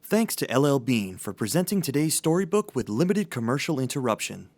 Thanks to LL Bean for presenting today's storybook with limited commercial interruption.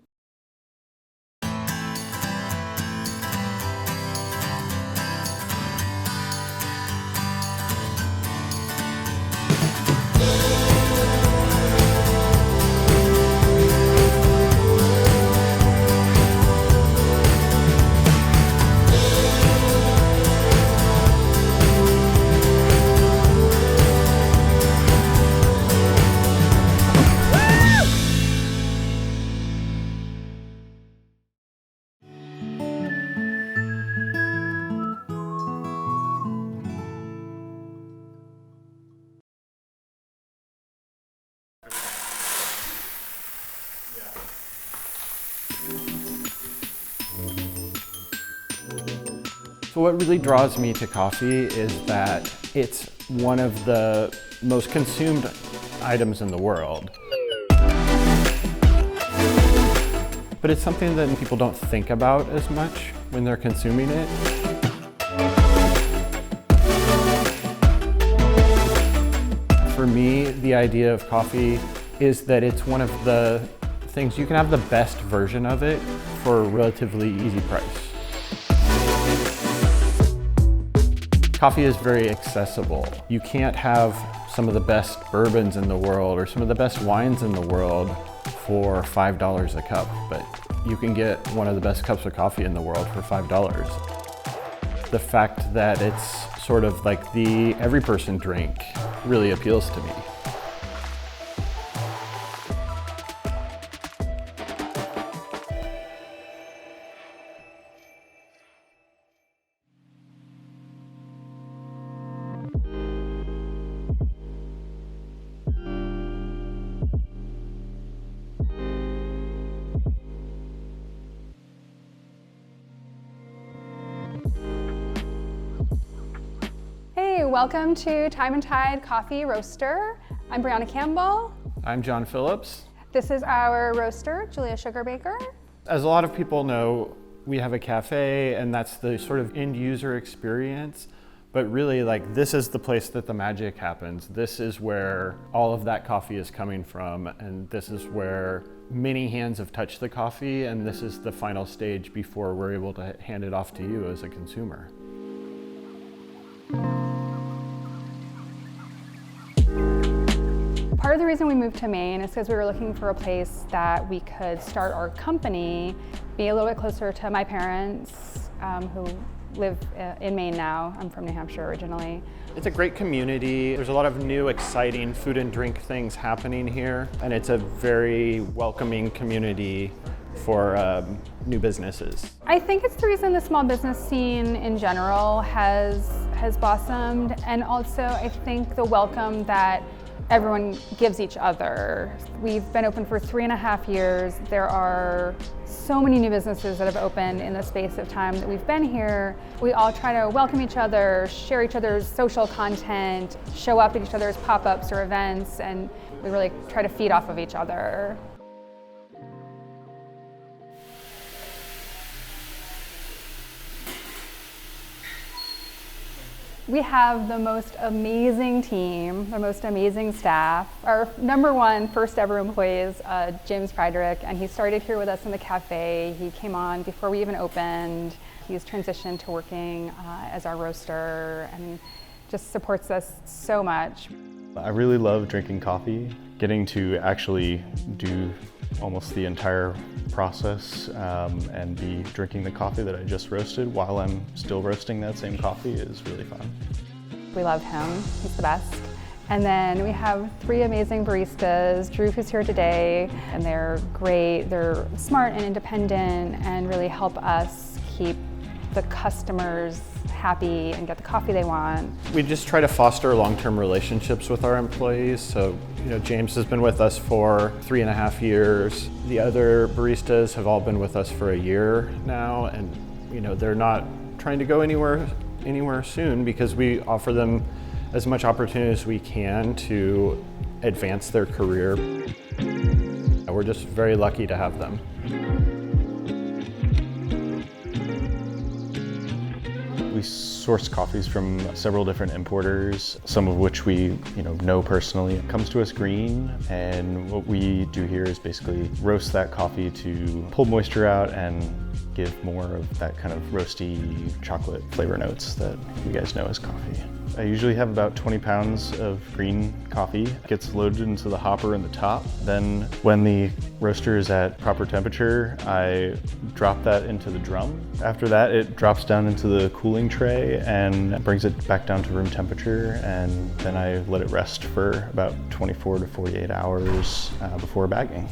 So what really draws me to coffee is that it's one of the most consumed items in the world. But it's something that people don't think about as much when they're consuming it. For me, the idea of coffee is that it's one of the things you can have the best version of it for a relatively easy price. Coffee is very accessible. You can't have some of the best bourbons in the world or some of the best wines in the world for $5 a cup, but you can get one of the best cups of coffee in the world for $5. The fact that it's sort of like the every person drink really appeals to me. Welcome to Time and Tide Coffee Roaster. I'm Briana Campbell. I'm John Phillips. This is our roaster, Julia Sugarbaker. As a lot of people know, we have a cafe and that's the sort of end user experience, but really like this is the place that the magic happens. This is where all of that coffee is coming from, and this is where many hands have touched the coffee, and this is the final stage before we're able to hand it off to you as a consumer. Part of the reason we moved to Maine is because we were looking for a place that we could start our company, be a little bit closer to my parents who live in Maine now. I'm from New Hampshire originally. It's a great community. There's a lot of new, exciting food and drink things happening here, and it's a very welcoming community for new businesses. I think it's the reason the small business scene in general has blossomed, and also I think the welcome that everyone gives each other. We've been open for 3.5 years. There are so many new businesses that have opened in the space of time that we've been here. We all try to welcome each other, share each other's social content, show up at each other's pop-ups or events, and we really try to feed off of each other. We have the most amazing team, the most amazing staff. Our number one first ever employee is James Friedrich, and he started here with us in the cafe. He came on before we even opened. He's transitioned to working as our roaster and just supports us so much. I really love drinking coffee. Getting to actually do almost the entire process and be drinking the coffee that I just roasted while I'm still roasting that same coffee is really fun. We love him, he's the best. And then we have 3 amazing baristas, Drew who's here today, and they're great, they're smart and independent and really help us keep the customers happy and get the coffee they want. We just try to foster long-term relationships with our employees. So, James has been with us for 3.5 years. The other baristas have all been with us for a year now, and they're not trying to go anywhere soon because we offer them as much opportunity as we can to advance their career. We're just very lucky to have them. We source coffees from several different importers, some of which we know personally. It comes to us green, and what we do here is basically roast that coffee to pull moisture out and give more of that kind of roasty chocolate flavor notes that you guys know as coffee. I usually have about 20 pounds of green coffee. It gets loaded into the hopper in the top. Then when the roaster is at proper temperature, I drop that into the drum. After that, it drops down into the cooling tray and brings it back down to room temperature, and then I let it rest for about 24 to 48 hours before bagging.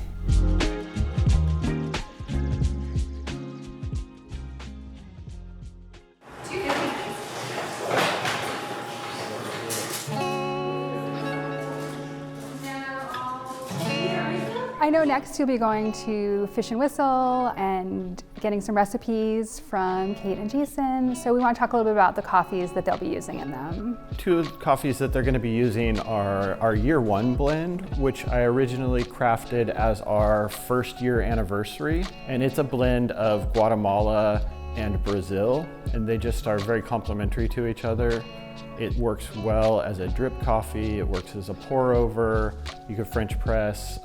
I know next you'll be going to Fish and Whistle and getting some recipes from Kate and Jason. So we want to talk a little bit about the coffees that they'll be using in them. Two of the coffees that they're going to be using are our year one blend, which I originally crafted as our first year anniversary. And it's a blend of Guatemala and Brazil, and they just are very complementary to each other. It works well as a drip coffee, it works as a pour over, you can French press.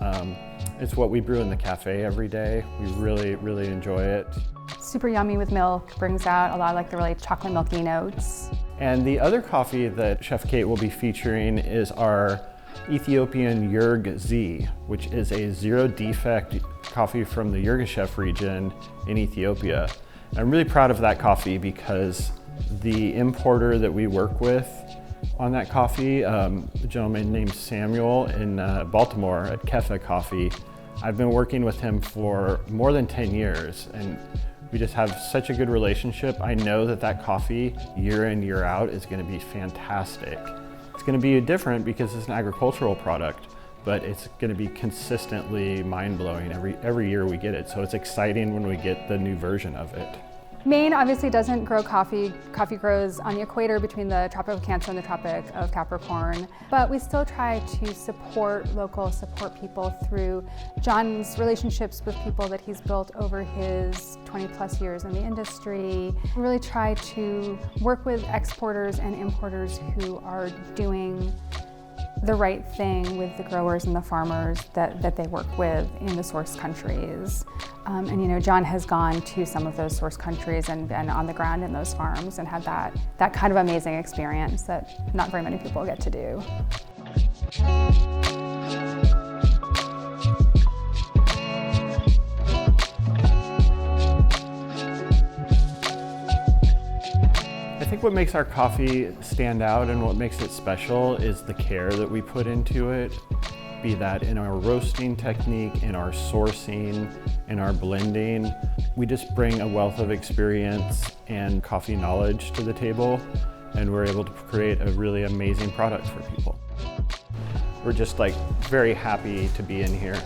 It's what we brew in the cafe every day. We really, really enjoy it. Super yummy with milk, brings out a lot of like the really chocolate milky notes. And the other coffee that Chef Kate will be featuring is our Ethiopian Yerg Z, which is a zero defect coffee from the Yirgacheffe region in Ethiopia. I'm really proud of that coffee because the importer that we work with on that coffee, a gentleman named Samuel in Baltimore at Kefa Coffee, I've been working with him for more than 10 years, and we just have such a good relationship. I know that that coffee year in, year out is going to be fantastic. It's going to be different because it's an agricultural product, but it's going to be consistently mind-blowing every year we get it. So it's exciting when we get the new version of it. Maine obviously doesn't grow coffee. Coffee grows on the equator between the Tropic of Cancer and the Tropic of Capricorn. But we still try to support people through Jon's relationships with people that he's built over his 20 plus years in the industry. We really try to work with exporters and importers who are doing the right thing with the growers and the farmers that they work with in the source countries. And Jon has gone to some of those source countries and been on the ground in those farms and had that kind of amazing experience that not very many people get to do. I think what makes our coffee stand out and what makes it special is the care that we put into it, be that in our roasting technique, in our sourcing, in our blending. We just bring a wealth of experience and coffee knowledge to the table, and we're able to create a really amazing product for people. We're just very happy to be in here.